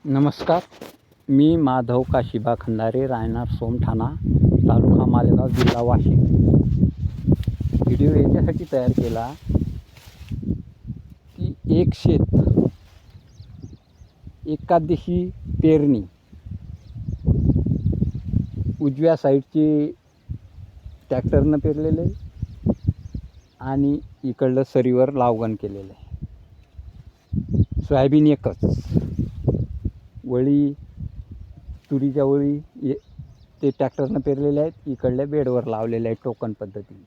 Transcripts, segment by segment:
नमस्कार. मी माधव काशीबा खंदारे, राहणार सोमठाणा, तालुका मालेगाव, जिल्हा वाशिम. व्हिडिओ याच्यासाठी तयार केला की एक शेत, एका दिवशी पेरणी, उजव्या साईडची ट्रॅक्टरनं पेरलेलं आहे आणि इकडलं सरीवर लावगण केलेलं आहे. सोयाबीन एकच, वळी तुरीच्या वळी ते ट्रॅक्टरनं पेरलेले आहेत, इकडल्या बेडवर लावलेले आहेत टोकन पद्धतीने.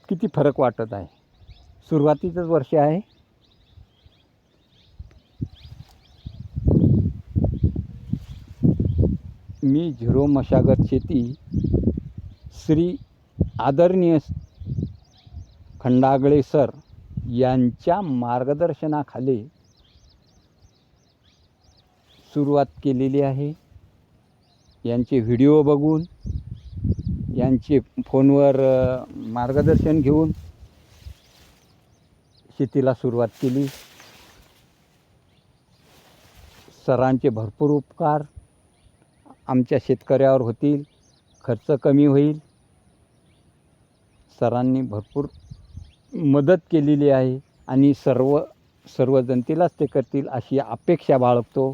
किती फरक वाटत आहे. सुरुवातीचंच वर्ष आहे. मी झिरो मशागत शेती श्री आदरणीय खंडागळे सर यांच्या मार्गदर्शनाखाली सुरुवात केलेली आहे. यांचे व्हिडिओ बघून, यांचे फोनवर मार्गदर्शन घेऊन शेतीला सुरुवात केली. सरांचे भरपूर उपकार आमच्या शेतकऱ्यावर होतील, खर्च कमी होईल. सरांनी भरपूर मदत केलेली आहे आणि सर्व जनतेलाच ते करतील अशी अपेक्षा बाळगतो.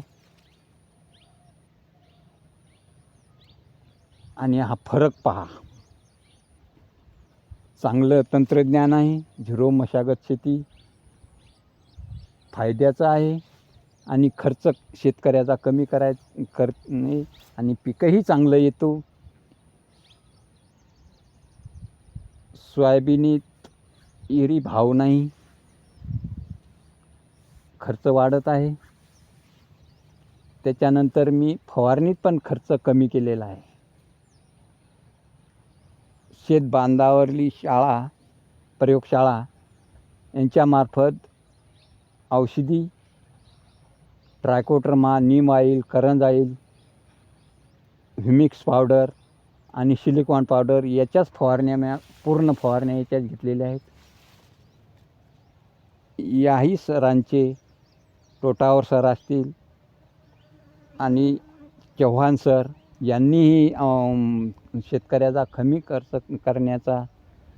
आणि हा फरक पहा. चांगलं तंत्रज्ञान आहे. झिरो मशागत शेती फायद्याचं आहे आणि खर्च शेतकऱ्याचा कमी करणे आणि पीकही चांगलं येतो. सोयाबीनीत एरी भाव नाही, खर्च वाढत आहे. त्याच्यानंतर मी फवारणीत पण खर्च कमी केलेला आहे. शेत बांधावरली शाळा, प्रयोगशाळा यांच्यामार्फत औषधी ट्रायकोडर्मा, नीम ऑइल, करंज ऑइल, ह्युमिक्स पावडर आणि सिलिकॉन पावडर याच्याच फवारण्या, पूर्ण फवारण्या याच्याच घेतलेल्या आहेत. याही सरांचे, टोटावर सर असतील आणि चव्हाण सर यांनीही शेतकऱ्याचा कमी खर्च करण्याचा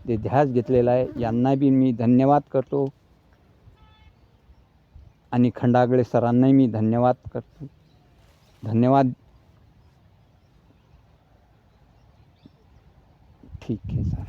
जे ध्यास घेतलेला आहे, यांना बी मी धन्यवाद करतो आणि खंडागळे सरांनाही मी धन्यवाद करतो. धन्यवाद. ठीक आहे सर.